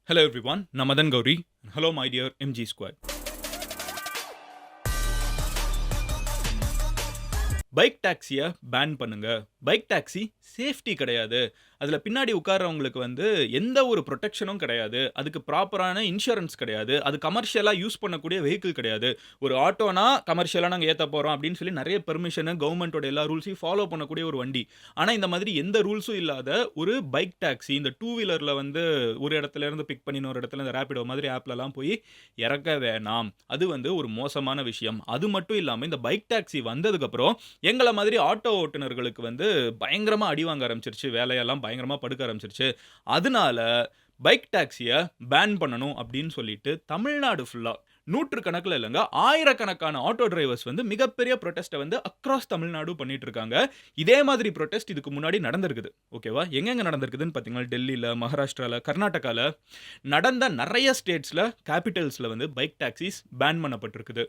Hello everyone, Namadan Gauri. Hello my dear MG Squad. Bike டாக்ஸிய ban பண்ணுங்க. Bike taxi safety கிடையாது. அதுல பின்னாடி உட்கார்றவங்களுக்கு எந்த ஒரு புரொடெக்ஷனும் கிடையாது. அதுக்கு ப்ராப்பரான இன்சூரன்ஸ் கிடையாது. அது கமர்ஷியலா யூஸ் பண்ணக்கூடிய வெஹிக்கிள் கிடையாது. ஒரு ஆட்டோனா கமர்ஷியலா நாங்க ஏத்தப் போறோம் அப்படின்னு சொல்லி நெறைய பெர்மிஷன் கவர்ன்மென்ட்டோட எல்லா ரூல்ஸையும் ஃபாலோ பண்ணக்கூடிய ஒரு வண்டி. ஆனா இந்த மாதிரி எந்த ரூல்ஸும் இல்லாத ஒரு பைக் டாக்ஸி இந்த டூ வீலர்ல ஒரு இடத்துல இருந்து பிக் பண்ணி இன்னொரு இடத்துல இந்த ரேபிடோ மாதிரி ஆப்லலாம் போய் இறக்க வேணாம். அது ஒரு மோசமான விஷயம். அது மட்டும் இல்லாம இந்த பைக் டாக்ஸி வந்ததுக்கப்புறம் எங்கள மாதிரி ஆட்டோ ஓட்டுநர்களுக்கு பயங்கரமா அடி வாங்க ஆரம்பிச்சுருச்சு. வேலையெல்லாம் பயங்கரமா படுக்க ஆரம்பிச்சுருச்சு. அதனால பைக் டாக்ஸிய பேன் பண்ணணும் அப்படின்னு சொல்லிட்டு தமிழ்நாடு ஃபுல்லா நூற்றுக்கணக்குல இல்லங்க, ஆயிரக்கணக்கான ஆட்டோ டிரைவர்ஸ் மிகப்பெரிய புரொடெஸ்ட்ட அக்ராஸ் தமிழ்நாடு பண்ணிட்டு இருக்காங்க. இதே மாதிரி புரொடெஸ்ட் இதுக்கு முன்னாடி நடந்திருக்குது. ஓகேவா? எங்கெங்க நடந்திருக்குதுன்னு பார்த்தீங்கன்னா, டெல்லில, மகாராஷ்டிரால, கர்நாடகால நடந்த நெறைய ஸ்டேட்ஸ்ல, கேபிட்டல்ஸ்ல பைக் டாக்ஸிஸ் பேன் பண்ணப்பட்டிருக்குது.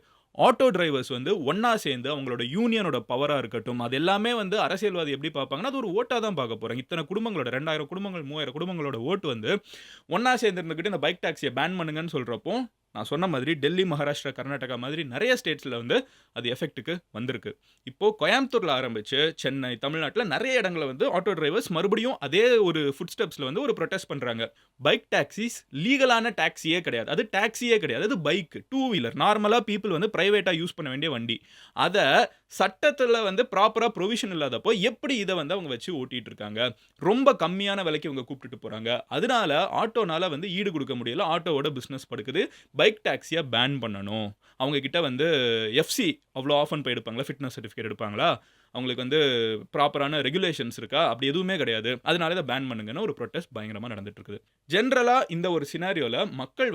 ஆட்டோ டிரைவர்ஸ் ஒண்ணா சேர்ந்து அவங்களோட யூனியனோட பவரா இருக்கட்டும், அது எல்லாமே அரசியல்வாதி எப்படி பார்ப்பாங்கன்னா, அது ஒரு ஓட்டா தான் பார்க்க போறாங்க. இத்தன குடும்பங்களோட 2000 குடும்பங்கள், 3000 குடும்பங்களோட ஓட்டு ஒண்ணா சேர்ந்து இருந்துகிட்டு இந்த பைக் டாக்ஸிய பேன் பண்ணுங்கன்னு சொல்றப்போ, நான் சொன்ன மாதிரி டெல்லி, மகாராஷ்டிரா, கர்நாடகா மாதிரி நெறைய ஸ்டேட்ஸ்ல அது எஃபெக்ட்க்கு வந்திருக்கு. இப்போ கோயம்புத்தூர்ல ஆரம்பிச்சு சென்னை, தமிழ்நாட்டுல நெறைய இடங்கள்ல ஆட்டோ டிரைவர்ஸ் மறுபடியும் அதே ஒரு ஃபுட் ஸ்டெப்ஸ்ல ஒரு புரொடெஸ்ட் பண்றாங்க. பைக் டாக்ஸிஸ் லீகலான டாக்ஸியே கிடையாது. அது டாக்ஸியே கிடையாது. அது பைக், டூ வீலர். நார்மலா பீப்பிள் பிரைவேட்டா யூஸ் பண்ண வேண்டிய வண்டி. அத சட்டத்துல ப்ராப்பரா புரோவிஷன் இல்லாதப்போ எப்படி இத அவங்க வச்சு ஓட்டிட்டு இருக்காங்க. ரொம்ப கம்மியான விலைக்கு இவங்க கூப்பிட்டுட்டு போறாங்க. அதனால ஆட்டோனால ஈடு குடுக்க முடியல. ஆட்டோவோட பிசினஸ் படுக்குது. பைக் டாக்ஸிய பேன் பண்ணணும். அவங்க கிட்ட எஃப்சி அவ்ளோ ஆஃபன் போய் எடுப்பாங்களா? Fitness certificate எடுப்பாங்களா? அவங்களுக்கு ப்ராப்பரான ரெகுலேஷன்ஸ் இருக்கா? அப்படி எதுவுமே கிடையாது. அதனால இத பேன் பண்ணுங்கன்னு ஒரு புரொடெஸ்ட் பயங்கரமா நடந்துட்டு இருக்குது. ஜெனரலா இந்த ஒரு சினாரியோல மக்கள்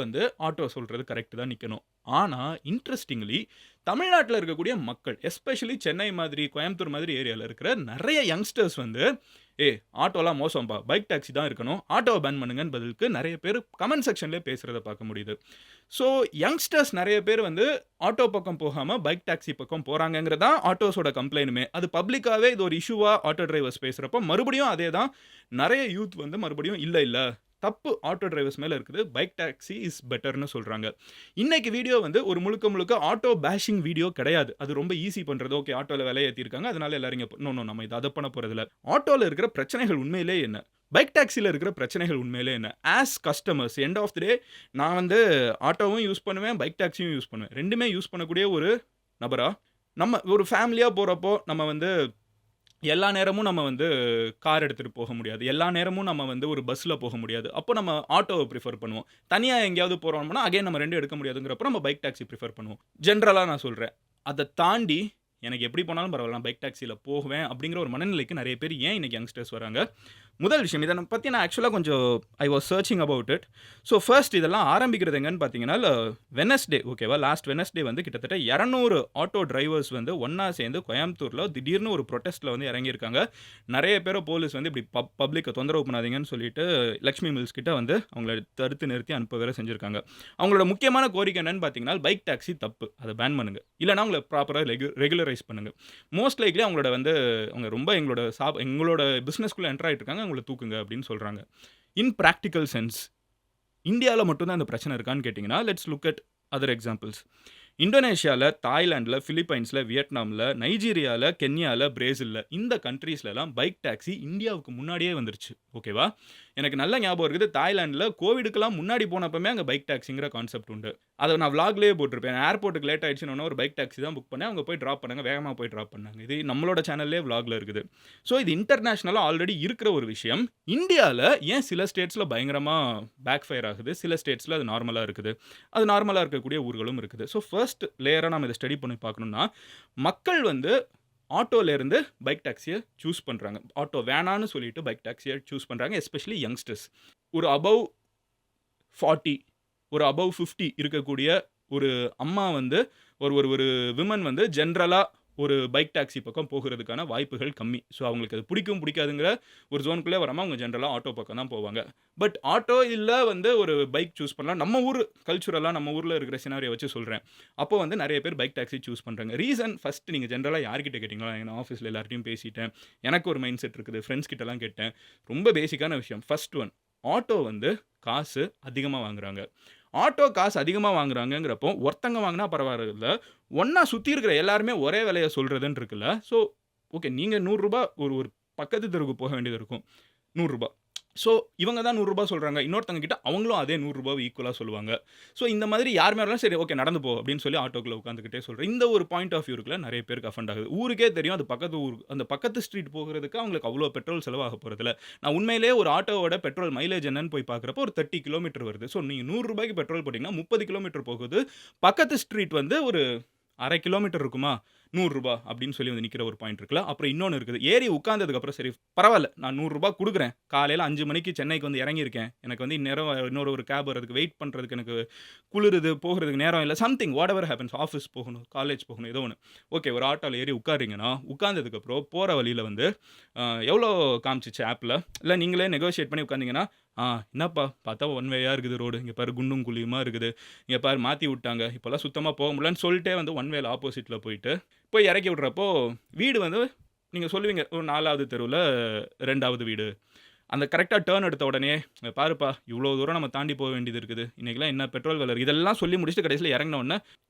ஆட்டோ சொல்றது கரெக்ட் தான் நிக்கணும். ஆனா இன்ட்ரஸ்டிங்லி தமிழ்நாட்டுல இருக்கக்கூடிய மக்கள், எஸ்பெஷலி சென்னை மாதிரி, கோயம்புத்தூர் மாதிரி ஏரியால இருக்கிற நெறைய யங்ஸ்டர்ஸ் ஆட்டோலாம் மோசம்பா. பைக் டாக்ஸி தான் இருக்கணும். ஆட்டோவ பேன் பண்ணுங்கன்னு பதிலுக்கு நெறைய பேர் கமெண்ட் செக்ஷன்லயே பேசுறத பார்க்க முடியுது. ஸோ யங்ஸ்டர்ஸ் நெறைய பேர் ஆட்டோ பக்கம் போகாம பைக் டாக்ஸி பக்கம் போறாங்கங்கிறது தான் ஆட்டோஸோட கம்ப்ளைனுமே. அது பப்ளிக்காவே இது ஒரு இஷ்யூவா ஆட்டோ டிரைவர்ஸ் பேசுறப்போ மறுபடியும் அதே தான் நெறைய யூத் மறுபடியும் இல்ல தப்பு ஆட்டோ டிரைவர்ஸ் மேல இருக்குது. பைக் டாக்ஸி இஸ் பெட்டர்ன்னு சொல்றாங்க. இன்னைக்கு வீடியோ ஒரு முழுக்க முழுக்க ஆட்டோ பேஷிங் வீடியோ கிடையாது. அது ரொம்ப ஈஸி பண்றது. ஓகே, ஆட்டோல விலை ஏத்திருக்காங்க. அதனால எல்லாரும் இங்க நோ நம்ம இத அத பண்ண போறதில்ல. ஆட்டோல இருக்கிற பிரச்சனைகள் உண்மையிலே என்ன? பைக் டாக்ஸில இருக்கிற பிரச்சனைகள் உண்மையிலே என்ன? As customers end of the day நான் ஆட்டோவும் யூஸ் பண்ணுவேன், பைக் டாக்ஸியும் யூஸ் பண்ணுவேன். 2மே யூஸ் பண்ணக்கூடிய ஒரு நபரா, நம்ம ஒரு ஃபேமிலியா போறப்போ நம்ம எல்லா நேரமும் நம்ம கார் எடுத்துட்டு போக முடியாது. எல்லா நேரமும் நம்ம ஒரு பஸ்ல போக முடியாது. அப்போ நம்ம ஆட்டோவ பிரிஃபர் பண்ணுவோம். தனியா எங்கேயாவது போறோம்னா, அகைன் நம்ம 2 எடுக்க முடியாதுங்கிறப்போ நம்ம பைக் டாக்ஸி பிரிஃபர் பண்ணுவோம். ஜெனரலா நான் சொல்றேன். அத தாண்டி எனக்கு எப்படி போனாலும் பரவால்ல, நான் பைக் டாக்ஸில போவேன் அப்படிங்கிற ஒரு மனநிலைக்கு நெறைய பேர் ஏன் இன்னைக்கு யங்ஸ்டர்ஸ் வராங்க? முதல் விஷயம், இத பத்தி நான் ஆக்சுவலா கொஞ்சம் I was searching about it. So first இதெல்லாம் ஆரம்பிக்கிறது எங்கன்னு பார்த்தீங்கன்னா, வெட்னஸ்டே ஓகேவா? லாஸ்ட் வெட்னஸ்டே கிட்டத்தட்ட 200 ஆட்டோ டிரைவர்ஸ் ஒண்ணா சேர்ந்து கோயம்புத்தூர்ல திடீர்னு ஒரு புரொடெஸ்ட்ல இறங்கியிருக்காங்க. நெறைய பேர போலீஸ் இப்படி பப்ளிக்க தொந்தரவு பண்ணாதீங்கன்னு சொல்லிட்டு லட்சுமி மில்ஸ் கிட்ட அவங்கள தடுத்து நிறுத்தி அனுப்ப வேற செஞ்சிருக்காங்க. அவங்களோட முக்கியமான கோரிக்கை என்னன்னு பார்த்தீங்கன்னா, பைக் டாக்ஸி தப்பு. அத பேன் பண்ணுங்க. இல்லன்னா அவங்கள ப்ராப்பரா ரெகுலரைஸ் பண்ணுங்க. மோஸ்ட் லைக்லி அவங்களோட அவங்க ரொம்ப எங்களோட பிசினஸ்க்குள்ள என்டர் ஆயிட்டு இருக்காங்க. அவங்கள தூக்குங்க அப்படின்னு சொல்றாங்க. இன் பிராக்டிகல் சென்ஸ் இந்தியால மட்டும் தான் இந்த பிரச்சனை இருக்கான்னு கேட்டீங்கன்னா, let's look at other examples. இந்தோனேஷியால, தாய்லாந்துல, பிலிப்பைன்ஸ்ல, வியட்நாம்ல, நைஜீரியால, கென்யால, பிரேசில்ல இந்த கண்ட்ரீஸ்லலாம் பைக் டாக்ஸி இந்தியாவுக்கு முன்னாடியே வந்துருச்சு. ஓகேவா? எனக்கு நல்ல ஞாபகம் இருக்குது. தாய்லாந்துல கோவிடுக்கெல்லாம் முன்னாடி போனப்பமே அங்க பைக் டாக்ஸிங்கிற கான்செப்ட் உண்டு. அத நான் விளாக்லயே போட்டிருப்பேன். ஏர்போர்ட்க்கு லேட் ஆயிடுச்சுன்னு ஒரு பைக் டாக்ஸி தான் புக் பண்ணேன். அவங்க போய் டிராப் பண்ணாங்க. வேகமா போய் டிராப் பண்ணாங்க. இது நம்மளோட சேனல்லயே விளாக்ல இருக்குது. ஸோ இது இன்டர்நேஷனலா ஆல்ரெடி இருக்கிற ஒரு விஷயம். இந்தியால ஏன் சில ஸ்டேட்ஸ்ல பயங்கரமா பேக் ஃபயர் ஆகுது. சில ஸ்டேட்ஸ்ல அது நார்மலா இருக்குது. அது நார்மலா இருக்கக்கூடிய ஊர்களும் இருக்குது. ஸோ ஃபர்ஸ்ட் லேயரா நாம இத ஸ்டடி பண்ணி பார்க்கணும்னா, மக்கள் ஆட்டோல இருந்து பைக் டாக்ஸிய சூஸ் பண்றாங்க. ஆட்டோ வேணான்னு சொல்லிட்டு பைக் டாக்ஸிய சூஸ் பண்றாங்க. Especially youngsters. ஒரு அபவ் 40 ஒரு அபவ் 50 இருக்கக்கூடிய ஒரு அம்மா ஒரு ஒரு ஒரு விமன் ஜெனரலா ஒரு பைக் டாக்ஸி பக்கம் போகுறதுக்கான வாய்ப்புகள் கம்மி. ஸோ அவங்களுக்கு அது பிடிக்கும், பிடிக்காதுங்கிற ஒரு ஜோனுக்குள்ளே வராம அவங்க ஜெனரலா ஆட்டோ பக்கம் தான் போவாங்க. பட் ஆட்டோ இல்ல ஒரு பைக் சூஸ் பண்ணலாம். நம்ம ஊர் கல்ச்சுரலா நம்ம ஊர்ல இருக்கிற சினாரியோ வச்சு சொல்றேன். அப்போ நெறைய பேர் பைக் டாக்ஸி சூஸ் பண்றாங்க. ரீசன் ஃபர்ஸ்ட் நீங்க ஜெனரலா யார்கிட்ட கேட்டீங்களோ, நான் ஆஃபீஸ்ல எல்லார்ட்டயும் பேசிட்டேன். எனக்கு ஒரு மைண்ட் செட் இருக்குது. ஃபிரெண்ட்ஸ் கிட்டலாம் கேட்டேன். ரொம்ப பேசிக்கான விஷயம். ஃபர்ஸ்ட் ஒன், ஆட்டோ வந்து காசு அதிகமா வாங்குறாங்க. ஆட்டோ காசு அதிகமா வாங்குறாங்கங்கிறப்போ, ஒருத்தங்க வாங்குனா பரவால்ல. ஒண்ணா சுத்தி இருக்கிற எல்லாருமே ஒரே விலைய சொல்றதுன்னு இருக்குல்ல. ஸோ, ஓகே நீங்க ரூ. 100 ஒரு ஒரு பக்கத்து தெருவுக்கு போக வேண்டியது இருக்கும். ரூ. 100. ஸோ, இவங்க தான் ரூ. 100 சொல்றாங்க. இன்னொருத்தங்க கிட்ட அவங்களும் அதே ரூ. 100 ஈக்குவலா சொல்லுவாங்க. ஸோ, இந்த மாதிரி யார் மேல சரி ஓகே நடந்து போ அப்படின்னு சொல்லி ஆட்டோக்குள்ள உட்காந்துக்கிட்டே சொல்றேன். இந்த ஒரு பாயிண்ட் ஆஃப் வியூ இருக்குல்ல நெறைய பேருக்கு அஃபெண்ட் ஆகுது. ஊருக்கே தெரியும் அது பக்கத்து ஊர் அந்த பக்கத்து ஸ்ட்ரீட் போகுறதுக்கு அவங்களுக்கு அவ்வளோ பெட்ரோல் செலவாக போறதில்ல. நான் உண்மையிலேயே ஒரு ஆட்டோவோட பெட்ரோல் மைலேஜ் என்னன்னு போய் பார்க்கிறப்போ ஒரு 30 கிலோமீட்டர் வருது. ஸோ, நீங்க ரூ. 100க்கு பெட்ரோல் போட்டீங்கன்னா 30 கிலோமீட்டர் போகுது. பக்கத்து ஸ்ட்ரீட் வந்து ஒரு 1/2 கிலோமீட்டர் இருக்குமா? ரூ. 100 அப்படின்னு சொல்லி வந்து நிக்கிற ஒரு பாயிண்ட் இருக்குல்ல. அப்புறம் இன்னொன்னு இருக்குது. ஏறி உட்கார்ந்ததுக்கு அப்புறம் சரி பரவால்ல. நான் ரூ. 100 குடுக்குறேன். காலையில 5 மணிக்கு சென்னைக்கு வந்து இறங்கியிருக்கேன். எனக்கு வந்து இந்நேரம் இன்னொரு ஒரு கேப் வரதுக்கு வெயிட் பண்றதுக்கு எனக்கு குளிருது, போகுறதுக்கு நேரம் இல்ல. Something what ever happens. Office போகணும், காலேஜ் போகணும் ஏதோ ஒண்ணு. ஓகே ஒரு ஆட்டோல ஏறி உட்கார்றீங்கன்னா, உட்கார்ந்ததுக்கு அப்புறம் போற வழியில வந்து எவ்வளோ காமிச்சுச்சு ஆப்ல? இல்ல நீங்களே நெகோஷியேட் பண்ணி உட்கார்ந்தீங்கன்னா, என்னப்பா பார்த்தா ஒன் வேயா இருக்குது ரோடு. இங்க பாரு குண்டும் குழியுமா இருக்குது. இங்க பாரு மாத்தி விட்டாங்க. இப்போலாம் சுத்தமா போக முடியலன்னு சொல்லிட்டே வந்து ஒன் வேல ஆப்போசிட்ல போய் இறக்கி விடுறப்போ, வீடு வந்து நீங்க சொல்லுவீங்க, ஒரு 4வது தெருவுல 2வது வீடு. அந்த கரெக்ட்டா டர்ன் எடுத்த உடனே, "இங்க பாருப்பா, இவ்ளோ தூரம் நம்ம தாண்டி போ வேண்டியது இருக்குது. இன்னைக்கெல்லாம் என்ன பெட்ரோல் விலை இருக்கு." இதெல்லாம் சொல்லி முடிச்சுட்டு கடைசில இறங்குன உடனே,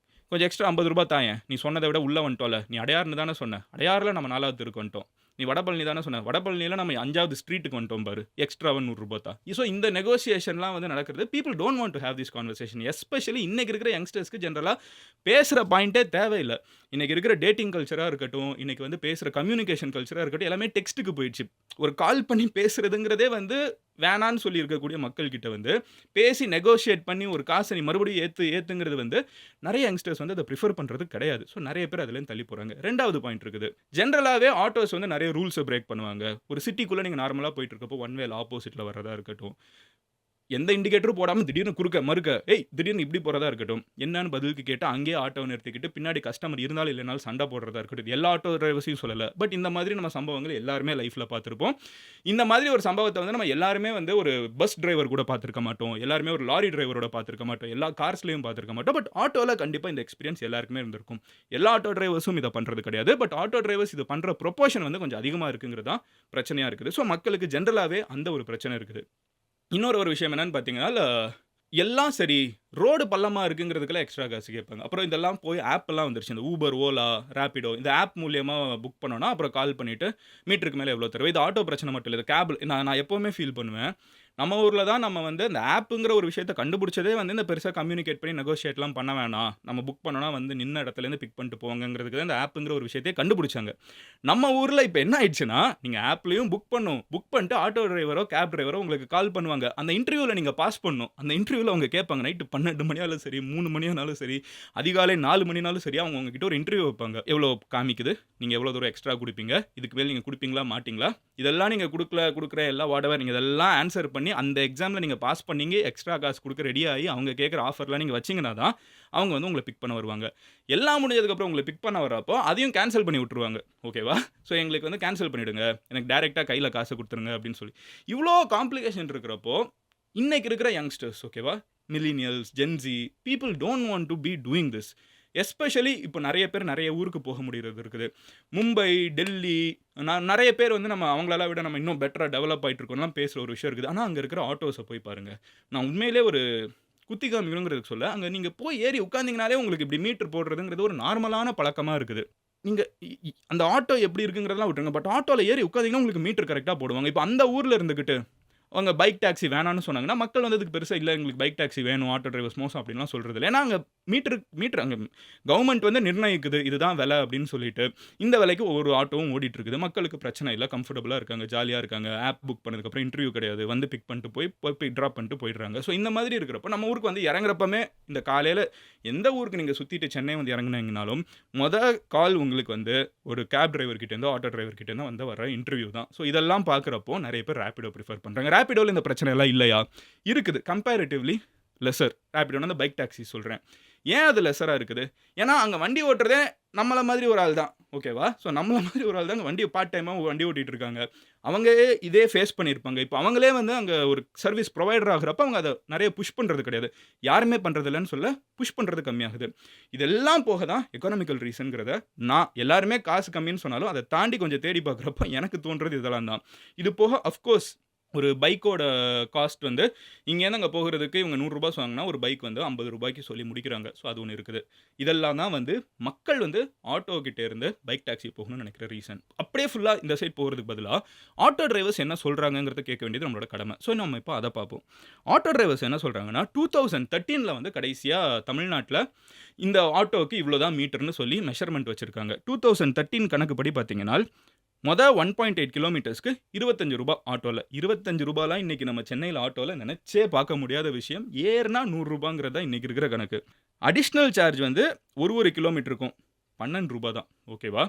"கொஞ்சம் எக்ஸ்ட்ரா ரூ. 50 தாயேன். நீ சொன்னத விட உள்ள வந்துட்டோம்ல. நீ அடையார்ன்னு தானே சொன்ன. அடையார்ல நம்ம 4வது தெருக்கு வந்துட்டோம். நீ வடபழனி தானே சொன்ன. வடபழனியில நம்ம 5வது ஸ்ட்ரீட்டுக்கு வந்துட்டோம் பாரு. எக்ஸ்ட்ராவா ரூ. 100 தா." ஸோ இந்த நெகோசியேஷன்லாம் வந்து நடக்கிறது. People don't want to have this conversation. Especially இன்னைக்கு இருக்கிற யங்ஸ்டர்ஸ்க்கு ஜெனரலா பேசுற பாயிண்ட்டே தேவையில்ல. இன்னைக்கு இருக்கிற டேட்டிங் கல்ச்சரா இருக்கட்டும், இன்னைக்கு வந்து பேசுற கம்யூனிகேஷன் கல்ச்சரா இருக்கட்டும், எல்லாமே டெக்ஸ்ட்டுக்கு போயிடுச்சு. ஒரு கால் பண்ணி பேசுறதுங்கிறதே வந்து வேணான்னு சொல்லி இருக்கக்கூடிய மக்கள் கிட்ட வந்து, பேசி நெகோஷியேட் பண்ணி ஒரு காச நீ மறுபடியும் ஏத்துங்கிறது வந்து நெறைய யங்ஸ்டர்ஸ் வந்து அத பிரிஃபர் பண்றது கிடையாது. ஸோ நெறைய பேர் அதுலேருந்து தள்ளி போறாங்க. 2வது பாயிண்ட் இருக்குது. ஜெனரலாவே ஆட்டோஸ் வந்து நெறைய ரூல்ஸ பிரேக் பண்ணுவாங்க. ஒரு சிட்டிக்குள்ள நீங்க நார்மலா போயிட்டு இருக்கப்போ ஒன் வேல ஆப்போசிட்ல வர்றதா இருக்கட்டும். எந்த இண்டிகேட்டரும் போடாம திடீர்னு குறுக்க, மறுக்க, "ஏய் திடீர்னு இப்படி போறதா இருக்கட்டும்." என்னன்னு பதிலுக்கு கேட்டு அங்கேயே ஆட்டோவ நிறுத்திக்கிட்டு பின்னாடி கஸ்டமர் இருந்தாலும் இல்லைனாலும் சண்டை போடுறதா இருக்கட்டும். இது எல்லா ஆட்டோ டிரைவர்ஸையும் சொல்லல. பட் இந்த மாதிரி நம்ம சம்பவங்கள் எல்லாருமே லைஃப்ல பார்த்திருப்போம். இந்த மாதிரி ஒரு சம்பவத்த வந்து நம்ம எல்லாருமே வந்து ஒரு பஸ் டிரைவர் கூட பார்த்திருக்க மாட்டோம். எல்லாருமே ஒரு லாரி டிரைவரோட பார்த்திருக்க மாட்டோம். எல்லா கார்ஸ்லயும் பார்த்திருக்க மாட்டோம். பட் ஆட்டோல கண்டிப்பா இந்த எக்ஸ்பீரியன்ஸ் எல்லாருக்குமே இருந்திருக்கும். எல்லா ஆட்டோ டிரைவர்ஸும் இத பண்றது கிடையாது. பட் ஆட்டோ டிரைவர்ஸ் இது பண்ற புரொப்போர்ஷன் வந்து கொஞ்சம் அதிகமா இருக்குங்கிறது தான் பிரச்சனையா இருக்குது. ஸோ மக்களுக்கு ஜெனரலாவே அந்த ஒரு பிரச்சனை இருக்குது. இன்னொரு ஒரு விஷயம் என்னன்னு பார்த்தீங்கன்னா, எல்லாம் சரி, ரோடு பள்ளமா இருக்குங்கிறதுக்கெல்லாம் எக்ஸ்ட்ரா காசு கேட்பாங்க. அப்புறம் இதெல்லாம் போய் ஆப்லாம் வந்துருச்சு. இந்த Uber, Ola, Rapido இந்த ஆப் மூலியமா புக் பண்ணோம்னா, அப்புறம் கால் பண்ணிட்டு மீட்டருக்கு மேல எவ்வளோ தருவ? இது ஆட்டோ பிரச்சனை மட்டும் இல்ல. இது கேப் நான் நான் எப்பவுமே ஃபீல் பண்ணுவேன். நம்ம ஊர்ல தான் நம்ம வந்து இந்த ஆப்புங்கிற ஒரு விஷயத்த கண்டுபிடிச்சதே வந்து இந்த பெருசா கம்யூனிகேட் பண்ணி நெகோஷியேட்லாம் பண்ண வேணாம். நம்ம புக் பண்ணோம்னா வந்து நின்ன இடத்துலேருந்து பிக் பண்ணிட்டு போங்கங்கிறதுக்கு தான் இந்த ஆப்புங்கிற ஒரு விஷயத்தையே கண்டுபிடிச்சாங்க. நம்ம ஊர்ல இப்ப என்ன ஆயிடுச்சுன்னா, நீங்க ஆப்லயும் புக் பண்ணணும். புக் பண்ணிட்டு ஆட்டோ டிரைவரோ, கேப் டிரைவரோ உங்களுக்கு கால் பண்ணுவாங்க. அந்த இன்டர்வியூல நீங்க பாஸ் பண்ணணும். அந்த இன்டர்வியூல அவங்க கேட்பாங்க. நைட் 12 மணியாலும் சரி, 3 மணியானாலும் சரி, அதிகாலை 4 மணினாலும் சரி, அவங்க உங்ககிட்ட ஒரு இன்டர்வியூ வைப்பாங்க. எவ்வளோ காமிக்குது? நீங்க எவ்வளோ தூரம் எக்ஸ்ட்ரா குடுப்பீங்க? இதுக்கு மேல நீங்க குடுப்பீங்களா? மாட்டீங்களா? இதெல்லாம் நீங்க குடுக்குறேன் எல்லாம் வாட்டெவர் நீங்க இதெல்லாம் ஆன்ஸர் பண்ணி அந்த எக்ஸாம்ல நீங்க பாஸ் பண்ணீங்க, எக்ஸ்ட்ரா காசு குடுக்க ரெடி ஆயி அவங்க கேட்கிற ஆஃபர்லாம் நீங்க வச்சீங்கன்னா தான், அவங்க வந்து உங்கள பிக் பண்ண வருவாங்க. எல்லாம் முடிஞ்சதுக்கப்புறம் உங்கள பிக் பண்ண வர்றப்போ, அதையும் கேன்சல் பண்ணி விட்டுருவாங்க. ஓகேவா? ஸோ எங்களுக்கு வந்து கேன்சல் பண்ணிடுங்க. எனக்கு டைரக்ட்டா கையில காசு குடுத்துருங்க அப்படின்னு சொல்லி. இவ்ளோ காம்ப்ளிகேஷன் இருக்கிறப்போ, இன்னைக்கு இருக்கிற யங்ஸ்டர்ஸ் ஓகேவா? Millennials, Gen Z people don't want to be doing this. Especially இப்போ நெறைய பேர் நெறைய ஊருக்கு போக முடியறது இருக்குது. மும்பை, டெல்லி நெறைய பேர் வந்து நம்ம அவங்களலாம் விட நம்ம இன்னும் பெட்டரா டெவலப் ஆயிட்டு இருக்கோம்லாம் பேசுற ஒரு விஷயம் இருக்குது. ஆனா அங்க இருக்கிற ஆட்டோஸ போய் பாருங்க. நான் உண்மையிலேயே ஒரு குத்தி காமிக்கணுங்கிறதுக்கு சொல்ல, அங்க நீங்க போய் ஏறி உட்கார்ந்தீங்கனாலே உங்களுக்கு இப்படி மீட்டர் போடுறதுங்கிறது ஒரு நார்மலான பழக்கமா இருக்குது. நீங்க இ இ அந்த ஆட்டோ எப்படி இருக்குங்கிறதெல்லாம் விட்டுருங்க. பட் ஆட்டோல ஏறி உட்கார்ந்தீங்கன்னா உங்களுக்கு மீட்டர் கரெக்ட்டா போடுவாங்க. இப்ப அந்த ஊர்ல இருந்துகிட்டு அவங்க பைக் டாக்ஸி வேணான்னு சொன்னாங்கன்னா, மக்கள் வந்து அதுக்கு பெருசா இல்ல எங்களுக்கு பைக் டாக்ஸி வேணும், ஆட்டோ டிரைவர்ஸ் மோசம் அப்படின்லாம் சொல்றது இல்ல. ஏன்னா அங்க மீட்டர் அங்க கவர்ன்மெண்ட் வந்து நிர்ணயிக்குது. இதுதான் விலை அப்படின்னு சொல்லிட்டு, இந்த விலைக்கு ஒவ்வொரு ஆட்டோவும் ஓடிட்டு இருக்குது. மக்களுக்கு பிரச்சனை இல்ல. கம்ஃபர்டபுளா இருக்காங்க, ஜாலியா இருக்காங்க. ஆப் புக் பண்ணதுக்கப்புறம் இன்டர்வியூ கிடையாது. வந்து பிக் பண்ணிட்டு போய் டிராப் பண்ணிட்டு போயிடுறாங்க. ஸோ இந்த மாதிரி இருக்கிறப்போ, நம்ம ஊருக்கு வந்து இறங்குறப்பமே இந்த காலையில எந்த ஊருக்கு நீங்க சுத்திட்டு சென்னை வந்து இறங்குனீங்கனாலும், மொத கால் உங்களுக்கு வந்து ஒரு கேப் டிரைவர் கிட்ட இருந்தோ, ஆட்டோ டிரைவர் கிட்ட இருந்தோ வந்து வர இன்டர்வியூ தான். ஸோ இதெல்லாம் பார்க்குறப்போ நெறைய பேர் ரேபிடோ பிரிஃபர் பண்றாங்க. ரேபிடோல இந்த பிரச்சனை எல்லாம் இல்லையா? இருக்குது. Comparatively lesser. ரேபிடோனா அந்த பைக் டாக்ஸி சொல்றேன். ஏன் அது லெஸ்ஸரா இருக்குது? ஏன்னா அங்க வண்டி ஓட்டுறதே நம்மள மாதிரி ஒரு ஆள் தான். ஓகேவா? ஸோ நம்மள மாதிரி ஒரு ஆள் தான் அங்க வண்டி பார்ட் டைமா வண்டி ஓட்டிட்டு இருக்காங்க. அவங்க இதே ஃபேஸ் பண்ணியிருப்பாங்க. இப்ப அவங்களே வந்து அங்க ஒரு சர்வீஸ் புரொவைடர் ஆகுறப்ப அவங்க அத நெறைய புஷ் பண்றது கிடையாது. யாருமே பண்றது இல்லன்னு சொல்ல, புஷ் பண்றது கம்மியாகுது. இதெல்லாம் போக தான் எக்கானாமிக்கல் ரீசன்ங்கிறத நான் எல்லாருமே காசு கம்மின்னு சொன்னாலும், அத தாண்டி கொஞ்சம் தேடி பார்க்குறப்ப எனக்கு தோன்றது இதெல்லாம் தான். இது போக அஃப்கோர்ஸ் ஒரு பைக்கோட காஸ்ட் வந்து இங்கேருந்து அங்க போகுறதுக்கு இவங்க ரூ. 100 வாங்குனா, ஒரு பைக் வந்து ரூ. 50க்கு சொல்லி முடிக்கிறாங்க. ஸோ அது ஒண்ணு இருக்குது. இதெல்லாம் தான் வந்து மக்கள் வந்து ஆட்டோ கிட்ட இருந்து பைக் டாக்ஸி போகணும்னு நெனைக்கிற ரீசன். அப்படியே ஃபுல்லா இந்த சைட் போறதுக்கு பதிலா, ஆட்டோ டிரைவர்ஸ் என்ன சொல்றாங்கங்கிறத கேட்க வேண்டியது நம்மளோட கடமை. ஸோ நம்ம இப்ப அத பார்ப்போம். ஆட்டோ டிரைவர்ஸ் என்ன சொல்றாங்கன்னா, 2013ல வந்து கடைசியா தமிழ்நாட்ல இந்த ஆட்டோவுக்கு இவ்வளோ தான் மீட்டர்ன்னு சொல்லி மெஷர்மென்ட் வச்சிருக்காங்க. 2013 கணக்குப்படி பார்த்தீங்கன்னா, மொத 1.8 கிலோமீட்டர்ஸ்க்கு ரூ. 25 ஆட்டோல. ரூ. 25லாம் இன்னைக்கு நம்ம சென்னையில ஆட்டோல நெனச்சே பார்க்க முடியாத விஷயம். ஏறுனா ரூ. 100ங்கிறது தான் இன்னைக்கு இருக்கிற கணக்கு. அடிஷனல் சார்ஜ் வந்து ஒரு கிலோமீட்டருக்கும் ரூ. 12 தான். ஓகேவா?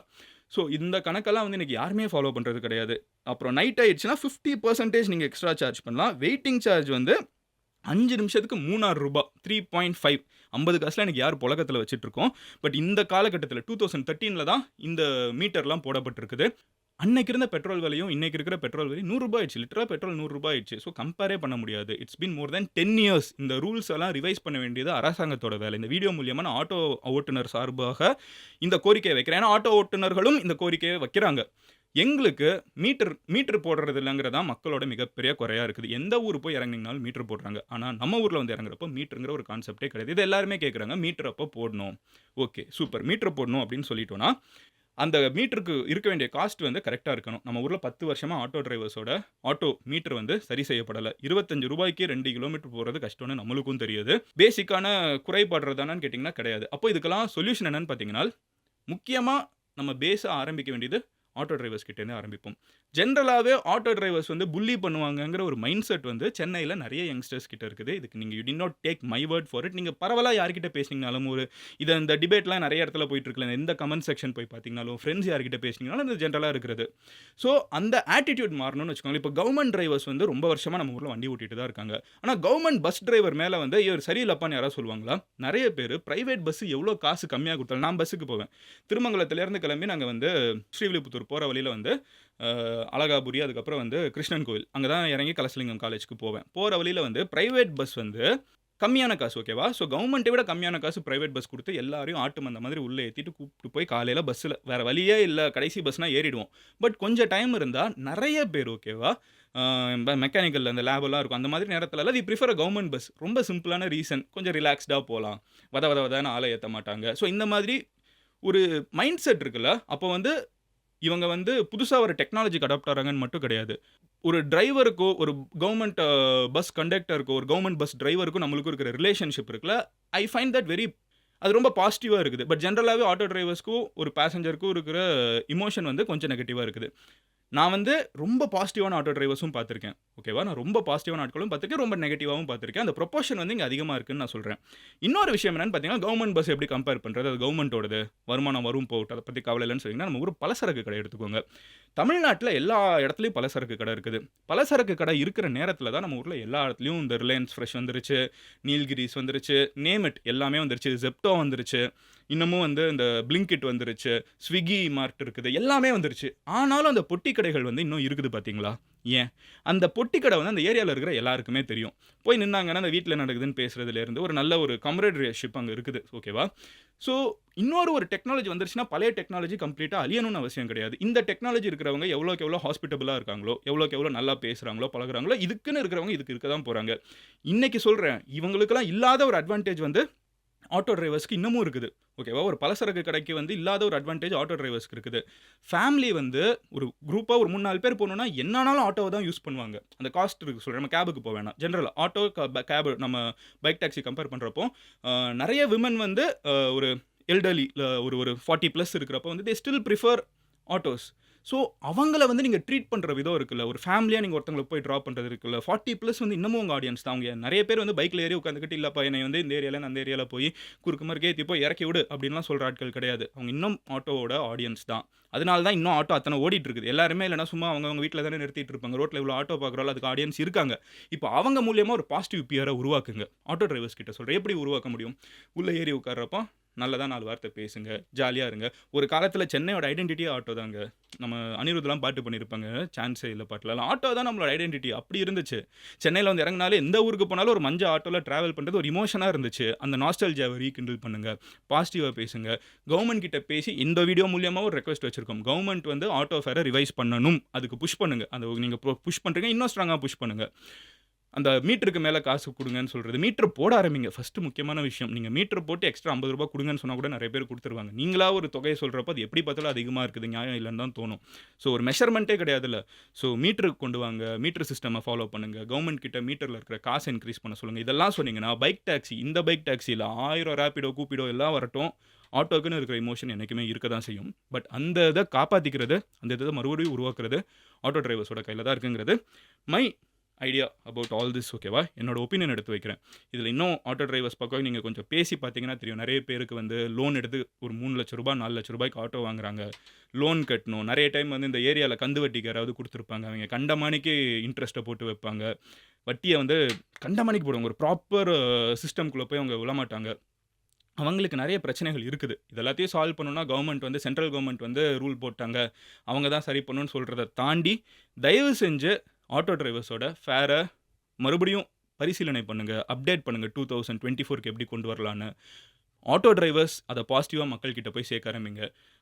ஸோ இந்த கணக்கெல்லாம் வந்து இன்னைக்கு யாருமே ஃபாலோ பண்றது கிடையாது. அப்புறம் நைட் ஆயிடுச்சுன்னா 50% நீங்க எக்ஸ்ட்ரா சார்ஜ் பண்ணலாம். வெயிட்டிங் சார்ஜ் வந்து 5 நிமிஷத்துக்கு ரூ. 3,000 3.5 50 காசுலாம் எனக்கு யார் புழக்கத்துல வச்சுட்டு இருக்கோம். பட் இந்த காலகட்டத்தில 2013ல தான் இந்த மீட்டர்லாம் போடப்பட்டிருக்குது. அன்னைக்கு இருந்த பெட்ரோல் விலையும், இன்னைக்கு இருக்கிற பெட்ரோல் விலையும் ரூ. 100 ஆயிடுச்சு. லிட்டரா பெட்ரோல் ரூ. 100 ஆயிடுச்சு. ஸோ கம்பேரே பண்ண முடியாது. It's been more then 10 years. இந்த ரூல்ஸ் எல்லாம் ரிவைஸ் பண்ண வேண்டியது அரசாங்கத்தோட வேலை. இந்த வீடியோ மூலியமா நான் ஆட்டோ ஓட்டுநர் சார்பாக இந்த கோரிக்கைய வைக்கிறேன். ஏன்னா ஆட்டோ ஓட்டுநர்களும் இந்த கோரிக்கைய வைக்கிறாங்க. எங்களுக்கு மீட்டர் போடுறது இல்லங்கிறது தான் மக்களோட மிகப்பெரிய குறையா இருக்குது. எந்த ஊர் போய் இறங்குனீங்கனாலும் மீட்டர் போடுறாங்க. ஆனா நம்ம ஊர்ல வந்து இறங்குறப்போ மீட்டர்ங்கிற ஒரு கான்செப்ட்டே கிடையாது. இது எல்லாருமே கேட்குறாங்க. மீட்டர் அப்போ போடணும். Okay super. மீட்டர் போடணும் அப்படின்னு சொல்லிட்டோம்னா, அந்த மீட்டருக்கு இருக்க வேண்டிய காஸ்ட் வந்து கரெக்ட்டா இருக்கணும். நம்ம ஊர்ல 10 வருஷமா ஆட்டோ டிரைவர்ஸோட ஆட்டோ மீட்டர் வந்து சரி செய்யப்படல. ரூ. 25க்கு 2 கிலோமீட்டர் போறது கஷ்டம்னு நம்மளுக்கும் தெரியுது. பேசிக்கான குறைபாடுறது தானான்னு கேட்டீங்கன்னா கிடையாது. அப்போ இதுக்கெல்லாம் சொல்யூஷன் என்னன்னு பார்த்தீங்கன்னா, முக்கியமா நம்ம பேஸா ஆரம்பிக்க வேண்டியது ஆட்டோ டிரைவர்ஸ் கிட்ட இருந்து ஆரம்பிப்போம். ஜெனரலாவே ஆட்டோ டிரைவர்ஸ் வந்து புல்லி பண்ணுவாங்கங்கிற ஒரு மைண்ட் செட் வந்து சென்னையில நெறைய யங்ஸ்டர்ஸ் கிட்ட இருக்குது. இதுக்கு நீங்க you did not take my word for it. நீங்க பரவலா யார்கிட்ட பேசினீங்கனாலும் இந்த டிபேட்லாம் நெறைய இடத்துல போயிட்டு இருக்குல்ல. எந்த கமெண்ட் செக்ஷன் போய் பார்த்தீங்கனாலும், ஃபிரெண்ட்ஸ் யார்கிட்ட பேசினீங்கனாலும் இது ஜெனரலா இருக்கிறது. ஸோ அந்த ஆட்டிட்யூட் மாறணும்னு வச்சுக்கோங்களேன். இப்போ கவர்ன்மென்ட் டிரைவர்ஸ் வந்து ரொம்ப வருஷமா நம்ம ஊர்ல வண்டி ஓட்டிட்டு தான் இருக்காங்க. ஆனா கவர்ன்மென்ட் பஸ் டிரைவர் மேல வந்து இவர் சரியில்லப்பான்னு யாராவது சொல்லுவாங்களா? நெறைய பேரு பிரைவேட் பஸ் எவ்வளோ காசு கம்மியா குடுத்தாலும் நான் பஸ்ஸுக்கு போவேன். திருமங்கலத்திலேருந்து கிளம்பி நாங்க வந்து ஸ்ரீவில்லிபுத்தூர் போற வழியில வந்து அழகாபுரி, அதுக்கப்புறம் வந்து கிருஷ்ணன் கோவில். அங்க தான் இறங்கி கலசலிங்கம் காலேஜ்க்கு போவேன். போற வழியில வந்து பிரைவேட் பஸ் வந்து கம்மியான காசு ஓகேவா? ஸோ கவர்மெண்ட்ட விட கம்மியான காசு பிரைவேட் பஸ் குடுத்து எல்லாரையும் ஆட்டு மந்த மாதிரி உள்ள ஏத்திட்டு கூப்ட்டு போய் காலையில பஸ்ஸில வேற வழியே இல்ல. கடைசி பஸ்னா ஏறிடுவோம். பட் கொஞ்சம் டைம் இருந்தா நெறைய பேர் ஓகேவா? மெக்கானிக்கல் அந்த லேப்லாம் இருக்கும். அந்த மாதிரி நேரத்துலலாம் we prefer a government bus. ரொம்ப சிம்பிளான ரீசன். கொஞ்சம் ரிலாக்ஸ்டா போலாம். வதன்னு ஆள ஏத்த மாட்டாங்க. ஸோ இந்த மாதிரி ஒரு மைண்ட் செட் இருக்குல்ல. அப்போ வந்து இவங்க வந்து புதுசா ஒரு டெக்னாலஜிக்கு அடாப்ட் ஆறாங்கன்னு மட்டும் கிடையாது. ஒரு டிரைவருக்கோ, ஒரு கவர்ன்மென்ட் பஸ் கண்டக்டருக்கோ, ஒரு கவர்ன்மென்ட் பஸ் டிரைவருக்கும் நம்மளுக்கும் இருக்கிற ரிலேஷன்ஷிப் இருக்குல்ல, ஐ ஃபைண்ட் தட் வெரி அது ரொம்ப பாசிட்டிவா இருக்குது. பட் ஜெனரலாவே ஆட்டோ டிரைவர்ஸ்க்கும், ஒரு பாசெஞ்சருக்கும் இருக்கிற எமோஷன் வந்து கொஞ்சம் நெகட்டிவா இருக்குது. நான் வந்து ரொம்ப பாசிட்டிவான ஆட்டோ டிரைவர்ஸும் பார்த்துருக்கேன். ஓகேவா? நான் ரொம்ப பாசிட்டிவான ஆட்களும் பார்த்துருக்கேன். ரொம்ப நெகட்டிவாவும் பார்த்துருக்கேன். அந்த புரொப்போர்ஷன் வந்து இங்க அதிகமா இருக்குன்னு நான் சொல்றேன். இன்னொரு விஷயம் என்னன்னு பார்த்தீங்கன்னா, கவர்ன்மென்ட் பஸ் எப்படி கம்பேர் பண்றது? அது கவர்ன்மென்ட்டோடது. வருமானம் வரும் போகட்டும். அத பத்தி கவலை இல்லன்னு சொன்னீங்கன்னா, நம்ம ஊர் பலசரக்கு கடை எடுத்துக்கோங்க. தமிழ்நாட்டுல எல்லா இடத்துலயும் பலசரக்கு கடை இருக்குது. பலசரக்கு கடை இருக்கிற நேரத்துல தான் நம்ம ஊர்ல எல்லா இடத்துலயும் இந்த ரிலையன்ஸ் ஃப்ரெஷ் வந்துருச்சு, நீல்கிரிஸ் வந்துருச்சு, நேம் இட் எல்லாமே வந்துருச்சு. Zepto வந்துருச்சு. இன்னமும் வந்து இந்த Blinkit வந்துருச்சு. Swiggy மார்ட் இருக்குது. எல்லாமே வந்துருச்சு. ஆனாலும் அந்த பொட்டி கடைகள் வந்து இன்னும் இருக்குது பார்த்தீங்களா? ஏன்? அந்த பொட்டி கடை வந்து அந்த ஏரியால இருக்கிற எல்லாருக்குமே தெரியும். போய் நின்னாங்கன்னா, அந்த வீட்ல நடக்குதுன்னு பேசுறதுலேருந்து ஒரு நல்ல ஒரு கம்ரேட்ரிஷிப் அங்க இருக்குது. ஓகேவா? ஸோ இன்னொரு ஒரு டெக்னாலஜி வந்துருச்சுன்னா, பழைய டெக்னாலஜி கம்ப்ளீட்டா அழியணும்னு அவசியம் கிடையாது. இந்த டெக்னாலஜி இருக்கிறவங்க எவ்வளோக்கு எவ்வளோ ஹாஸ்பிட்டபிளா இருக்காங்களோ, எவ்வளோக்கு எவ்வளோ நல்லா பேசுறாங்களோ, பழகுறாங்களோ, இதுக்குன்னு இருக்கிறவங்க இதுக்கு இருக்க தான் போறாங்க. இன்னைக்கு சொல்றேன், இவங்களுக்கெல்லாம் இல்லாத ஒரு அட்வான்டேஜ் வந்து ஆட்டோ டிரைவர்ஸ்க்கு இன்னமும் இருக்குது. ஓகேவா? ஒரு பலசரக்கு கடைக்கு வந்து இல்லாத ஒரு அட்வான்டேஜ் ஆட்டோ டிரைவர்ஸ்க்கு இருக்குது. ஃபேமிலி வந்து ஒரு குரூப்பா ஒரு 3, 4 பேர் போணும்னா, என்ன ஆனாலும் ஆட்டோவ தான் யூஸ் பண்ணுவாங்க. அந்த காஸ்ட் இருக்கு சொல்றேன். நம்ம கேப்க்கு போ வேணாம். ஜெனரலா ஆட்டோ, கேப் நம்ம பைக் டாக்ஸி கம்பேர் பண்றப்போ, நெறைய விமன் வந்து ஒரு எல்டர்லி ஒரு ஒரு 40 பிளஸ் இருக்கிறப்போ வந்து they still prefer autos. So அவங்கள வந்து நீங்க ட்ரீட் பண்ற விதம் இருக்குல்ல. ஒரு ஃபேமிலியா நீங்க ஒருத்தங்கள போய் டிராப் பண்றது இருக்குல்ல. 40 பிளஸ் வந்து இன்னமும் உங்க ஆடியன்ஸ் தான். அவங்க நெறைய பேர் வந்து பைக்ல ஏறி உட்காந்துக்கிட்டு, இல்லப்பா என்னைய வந்து இந்த ஏரியால அந்த ஏரியால போய் குறுக்கு மறுக்க ஏத்தி போய் இறக்கி விடு அப்படின்லாம் சொல்ற ஆட்கள் கிடையாது. அவங்க இன்னும் ஆட்டோவோட ஆடியன்ஸ் தான். அதனால தான் இன்னும் ஆட்டோ அத்தன ஓடிட்டு இருக்குது. எல்லாருமே இல்லன்னா சும்மா அவங்க வீட்ல தானே நிறுத்திட்டு இருப்பாங்க. ரோட்ல இவ்வளோ ஆட்டோ பார்க்குறோம்ல, அதுக்கு ஆடியன்ஸ் இருக்காங்க. இப்போ அவங்க மூலியமா ஒரு பாசிட்டிவ் பிஆர உருவாக்குங்க. ஆட்டோ டிரைவர்ஸ் கிட்ட சொல்றேன். எப்படி உருவாக்க முடியும்? உள்ள ஏறி உட்கார்றப்போ நல்லதா 4 வார்த்தை பேசுங்க. ஜாலியா இருங்க. ஒரு காலத்தில சென்னையோட ஐடென்டிட்டியே ஆட்டோ தாங்க. நம்ம அனிருத்லாம் பாட்டு பண்ணியிருப்பாங்க. சான்ஸே இல்ல பாட்டுலலாம். ஆட்டோ தான் நம்மளோட ஐடென்டிட்டி அப்படி இருந்துச்சு. சென்னையில வந்து இறங்குனாலே எந்த ஊருக்கு போனாலும் ஒரு மஞ்ச ஆட்டோல டிராவல் பண்றது ஒரு எமோஷனா இருந்துச்சு. அந்த நாஸ்டால்ஜியாவ ரீகிண்டில் பண்ணுங்க. பாசிட்டிவா பேசுங்க. கவர்ன்மெண்ட் கிட்ட பேசி இந்த வீடியோ மூலியமா ஒரு ரெக்வெஸ்ட் வச்சிருக்கோம். கவர்ன்மெண்ட் வந்து ஆட்டோ ஃபேர ரிவைஸ் பண்ணணும். அதுக்கு புஷ் பண்ணுங்க. அந்த நீங்க புஷ் பண்றீங்க. இன்னும் ஸ்ட்ராங்கா புஷ் பண்ணுங்க. அந்த மீட்டருக்கு மேல காசு குடுங்கன்னு சொல்றது. மீட்டர் போட ஆரம்பிங்க. ஃபர்ஸ்ட் முக்கியமான விஷயம். நீங்க மீட்டர் போட்டு எக்ஸ்ட்ரா ரூ. 50 குடுங்கன்னு சொன்னா கூட நெறைய பேர் குடுத்துருவாங்க. நீங்களா ஒரு தொகைய சொல்றப்ப அது எப்படி பார்த்தாலும் அதிகமா இருக்குது. நியாயம் இல்லன்னு தான் தோணும். ஸோ ஒரு மெஷர்மென்ட்டே கிடையாதுல்ல. ஸோ மீட்டருக்கு கொண்டு வாங்க. மீட்டர் சிஸ்டம ஃபாலோ பண்ணுங்க. கவர்ன்மெண்ட் கிட்ட மீட்டர்ல இருக்கிற காச இன்கிரீஸ் பண்ண சொல்லுங்க. இதெல்லாம் சொன்னீங்கன்னா, பைக் டாக்ஸி இந்த பைக் டாக்ஸி இல்ல 1000 ரேபிடோ, கூப்பிடோ எல்லாம் வரட்டும். ஆட்டோக்குன்னு இருக்கிற எமோஷன் என்னைக்குமே இருக்க தான் செய்யும். பட் அந்த இத காப்பாத்திக்கிறது, அந்த இத மறுபடியும் உருவாக்குறது ஆட்டோ டிரைவர்ஸோட கையில தான் இருக்குங்கிறது my idea about all this ஓகேவா? என்னோட ஒப்பீனியன் எடுத்து வைக்கிறேன். இதில இன்னும் ஆட்டோ டிரைவர்ஸ் பக்கம் நீங்க கொஞ்சம் பேசி பார்த்தீங்கன்னா தெரியும். நெறைய பேருக்கு வந்து லோன் எடுத்து ஒரு ரூ. 3,00,000 ரூ. 4,00,000க்கு ஆட்டோ வாங்குறாங்க. லோன் கட்டணும். நெறைய டைம் வந்து இந்த ஏரியால கந்து வட்டிக்கு யாராவது குடுத்துருப்பாங்க. அவங்க கண்டமானிக்கு இன்ட்ரெஸ்ட்ட போட்டு வைப்பாங்க. வட்டிய வந்து கண்டமானிக்கு போடுவாங்க. ஒரு ப்ராப்பர் சிஸ்டம்க்குள்ள போய் அவங்க விழமாட்டாங்க. அவங்களுக்கு நெறைய பிரச்சனைகள் இருக்குது. இது எல்லாத்தையும் சால்வ் பண்ணணும்னா கவர்ன்மெண்ட் வந்து சென்ட்ரல் கவர்ன்மெண்ட் வந்து ரூல் போட்டாங்க. அவங்க தான் சரி பண்ணணும்னு சொல்றத தாண்டி, தயவு செஞ்சு ஆட்டோ டிரைவர்ஸோட ஃபேர மறுபடியும் பரிசீலனை பண்ணுங்க. அப்டேட் பண்ணுங்க 2024க்கு எப்படி கொண்டு வரலான்னு. ஆட்டோ டிரைவர்ஸ் அத பாசிட்டிவா மக்கள் கிட்ட போய் சேர்க்க ஆரம்பிங்க.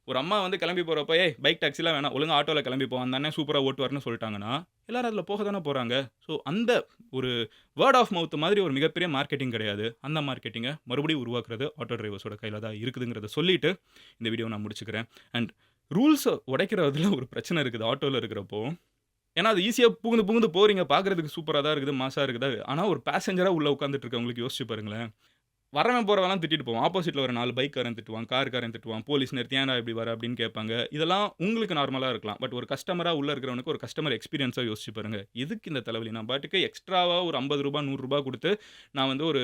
ஒரு அம்மா வந்து கிளம்பி போறப்ப, "ஏய் பைக் டாக்ஸிலாம் வேணாம். ஒழுங்கா ஆட்டோல கிளம்பி போ. அந்த அண்ணன் சூப்பரா ஓட்டுவார்ன்னு" சொல்ட்டாங்கன்னா, எல்லாரும் அதில போக தானே போறாங்க. ஸோ அந்த ஒரு வேர்ட் ஆஃப் மவுத் மாதிரி ஒரு மிகப்பெரிய மார்க்கெட்டிங் கிடையாது. அந்த மார்க்கெட்டிங்க மறுபடியும் உருவாக்குறது ஆட்டோ டிரைவர்ஸோட கையில தான் இருக்குதுங்கிறத சொல்லிட்டு, இந்த வீடியோவ நான் முடிச்சுக்கிறேன். அண்ட் ரூல்ஸ உடைக்கிறதுல ஒரு பிரச்சனை இருக்குது ஆட்டோல இருக்கிறப்போ. ஏன்னா, அது ஈஸியா புகுந்து புகுந்து போறீங்க. பார்க்கறதுக்கு சூப்பரா தான் இருக்குது. மாஸா இருக்குது. ஆனா, ஒரு பேசஞ்சரா உள்ள உட்கார்ந்துட்டு இருக்கவங்களுக்கு யோசிச்சு பாருங்களேன். வரவன் போறவன்லாம் திட்டிட்டு போவான். ஆப்போசிட்ல ஒரு 4 பைக்காரன் திட்டுவான், கார்காரன் திட்டுவான், போலீஸ் நிறுத்தி ஏன்டா இப்படி வர அப்படின்னு கேட்பாங்க. இதெல்லாம் உங்களுக்கு நார்மலா இருக்கலாம். பட் ஒரு கஸ்டமரா உள்ள இருக்கிறவனுக்கு ஒரு கஸ்டமர் எக்ஸ்பீரியன்ஸா யோசிச்சு பாருங்க. எதுக்கு இந்த தலைவலி? நான் பாட்டுக்கு எக்ஸ்ட்ராவா ஒரு ரூ. 50 ரூ. 100 குடுத்து நான் வந்து ஒரு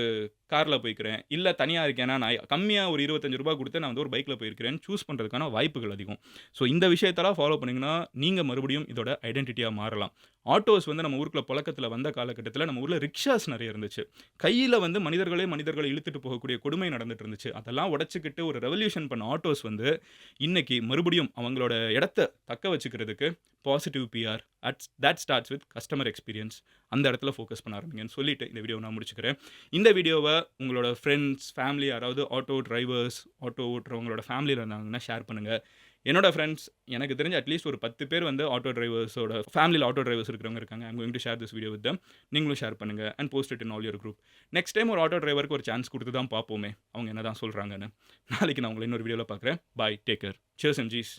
கார்ல போய்க்கிறேன். இல்ல தனியா இருக்கேன்னா, நான் கம்மியா ஒரு ரூ. 25 குடுத்து நான் வந்து ஒரு பைக்ல போயிருக்கிறேன்னு சூஸ் பண்றதுக்கான வாய்ப்புகள் அதிகம். ஸோ இந்த விஷயத்தெல்லாம் ஃபாலோ பண்ணீங்கன்னா, நீங்க மறுபடியும் இதோட ஐடென்டிட்டியா மாறலாம். ஆட்டோஸ் வந்து நம்ம ஊருக்குள்ள புழக்கத்துல வந்த காலகட்டத்துல நம்ம ஊர்ல ரிக்ஷாஸ் நெறைய இருந்துச்சு. கையில வந்து மனிதர்கள இழுத்துட்டு போகக்கூடிய கொடுமை நடந்துட்டு இருந்துச்சு. அதெல்லாம் உடைச்சுக்கிட்டு ஒரு ரெவல்யூஷன் பண்ண ஆட்டோஸ் வந்து, இன்னைக்கு மறுபடியும் அவங்களோட இடத்த தக்க வச்சுக்கிறதுக்கு positive PR that starts with customer experience. அந்த இடத்துல ஃபோக்கஸ் பண்ண ஆரம்பிங்கன்னு சொல்லிட்டு இந்த வீடியோவ நான் முடிச்சுக்கிறேன். இந்த வீடியோவ உங்களோட ஃபிரெண்ட்ஸ், ஃபேமிலி யாராவது ஆட்டோ டிரைவர்ஸ், ஆட்டோ ஓட்டுறவங்களோட ஃபேமிலில இருந்தாங்கன்னா ஷேர் பண்ணுங்க. என்னோட ஃபிரெண்ட்ஸ் எனக்கு தெரிஞ்சு அட்லீஸ்ட் ஒரு 10 பேர் வந்து ஆட்டோ டிரைவர்ஸோட ஃபேமிலில ஆட்டோ டிரைவர்ஸ் இருக்கிறவங்க இருக்காங்க. I am going to share this video with them. நீங்களும் ஷேர் பண்ணுங்க and post it in all your group. Next time ஒரு ஆட்டோ டிரைவருக்கு ஒரு சான்ஸ் குடுத்து தான் பார்ப்போமே, அவங்க என்ன தான் சொல்றாங்கன்னு. நாளைக்கு நான் உங்கள இன்னொரு வீடியோல பார்க்குறேன். பாய். Take care. சியர்ஸ் எம்ஜிஸ்.